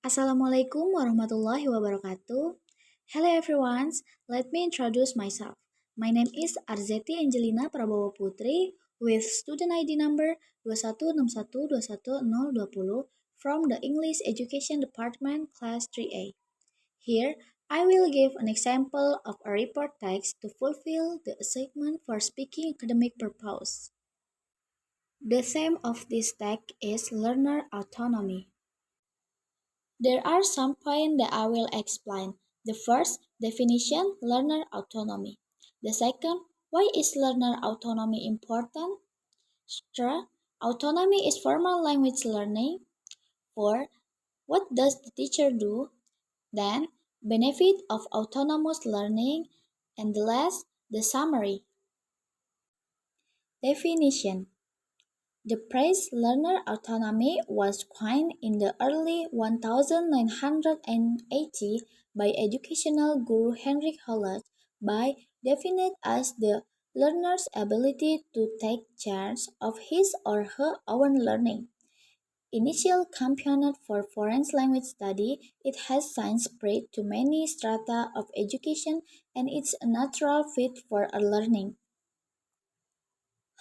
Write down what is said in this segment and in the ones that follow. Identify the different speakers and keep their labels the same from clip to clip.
Speaker 1: Assalamualaikum warahmatullahi wabarakatuh. Hello everyone, let me introduce myself. My name is Arzetty Angelina Prabowo Putri with student ID number 2161211020 from the English Education Department Class 3A. Here, I will give an example of a report text to fulfill the assignment for speaking academic purpose. The theme of this text is learner autonomy. There are some points that I will explain. The first, definition, learner autonomy. The second, why is learner autonomy important? Third, autonomy is formal language learning. Four, what does the teacher do? Then, benefit of autonomous learning. And the last, the summary. Definition. The phrase learner autonomy was coined in the early 1980 by educational guru Henrik Holland by defined as the learner's ability to take charge of his or her own learning. Initial championed for foreign language study, it has since spread to many strata of education and it's a natural fit for a learning.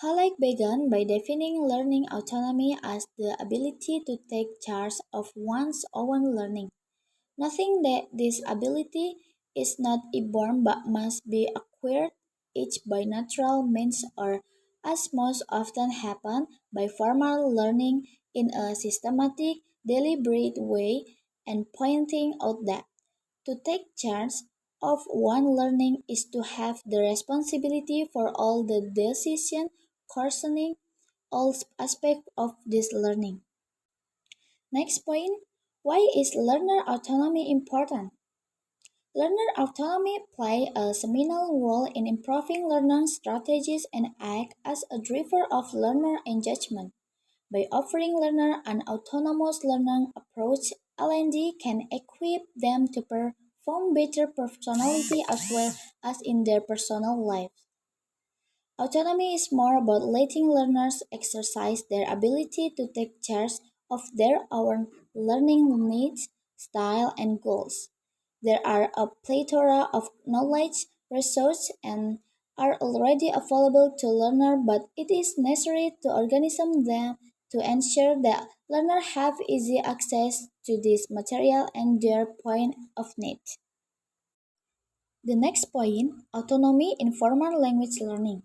Speaker 1: Halleck began by defining learning autonomy as the ability to take charge of one's own learning. Nothing that this ability is not inborn but must be acquired each by natural means or, as most often happen, by formal learning in a systematic, deliberate way, and pointing out that to take charge of one learning is to have the responsibility for all the decision concerning all aspects of this learning. Next point, why is learner autonomy important? Learner autonomy play a seminal role in improving learning strategies and act as a driver of learner engagement. By offering learner an autonomous learning approach, L&D can equip them to perform better personality as well as in their personal lives. Autonomy is more about letting learners exercise their ability to take charge of their own learning needs, style, and goals. There are a plethora of knowledge, resources, and are already available to learners, but it is necessary to organize them to ensure that learners have easy access to this material and their point of need. The next point, autonomy in formal language learning.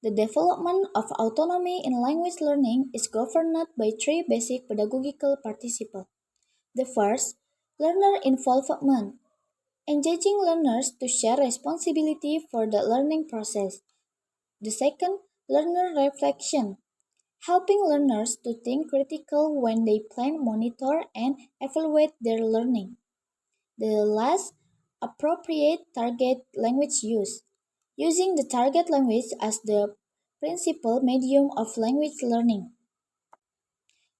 Speaker 1: The development of autonomy in language learning is governed by three basic pedagogical principles. The first, learner involvement, engaging learners to share responsibility for the learning process. The second, learner reflection, helping learners to think critical when they plan, monitor, and evaluate their learning. The last, appropriate target language use, using the target language as the principal medium of language learning.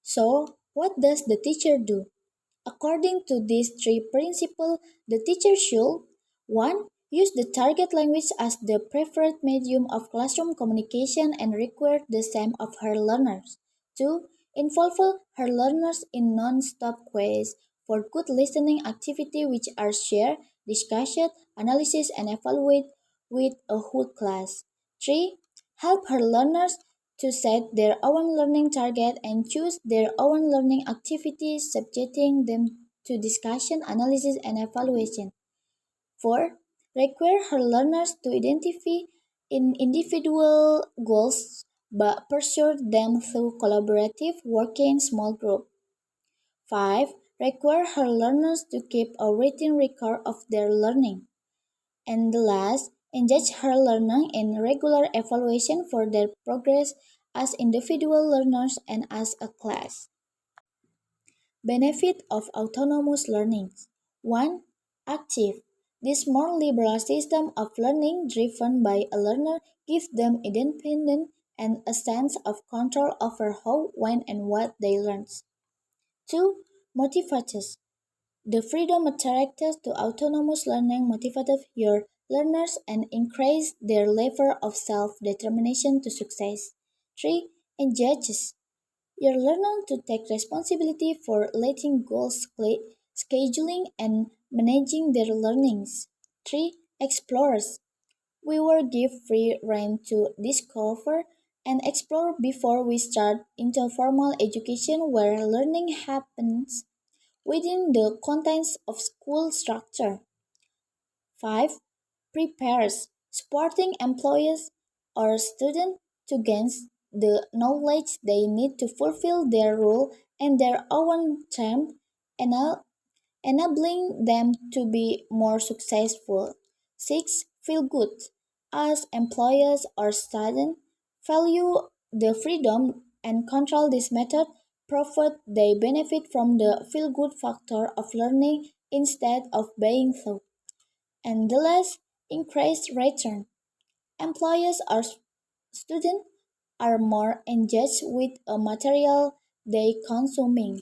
Speaker 1: So, what does the teacher do? According to these three principles, the teacher should 1. Use the target language as the preferred medium of classroom communication and require the same of her learners. 2. Involve her learners in non-stop quiz for good listening activity which are shared, discussed, analysis, and evaluated with a whole class. 3. Help her learners to set their own learning target and choose their own learning activities, subjecting them to discussion, analysis, and evaluation. 4. Require her learners to identify individual goals but pursue them through collaborative working small group. 5. Require her learners to keep a written record of their learning. And the last, engage her learner in regular evaluation for their progress as individual learners and as a class. Benefit of autonomous learning. 1. Active. This more liberal system of learning driven by a learner gives them independence and a sense of control over how, when, and what they learn. 2. Motivators. The freedom attracted to autonomous learning motivates your learners and increases their level of self-determination to success. 3. Engages your learner to take responsibility for letting goals scheduling, and managing their learnings. 3. Explorers. We were given free rein to discover and explore before we start into formal education where learning happens within the confines of school structure. 5. Prepares, supporting employees or students to gain the knowledge they need to fulfill their role and their own term, ena- enabling them to be more successful. 6. Feel good. As employers or students value the freedom and control this method, profit they benefit from the feel good factor of learning instead of being taught. And the last, increased return. Employers or students are more engaged with a material they consuming.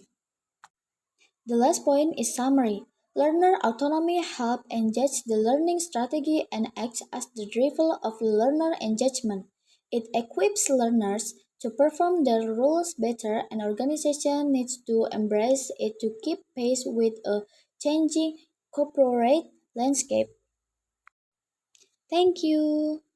Speaker 1: The last point is summary. Learner autonomy helps engage the learning strategy and acts as the driver of learner engagement. It equips learners to perform their roles better and organization needs to embrace it to keep pace with a changing corporate landscape. Thank you.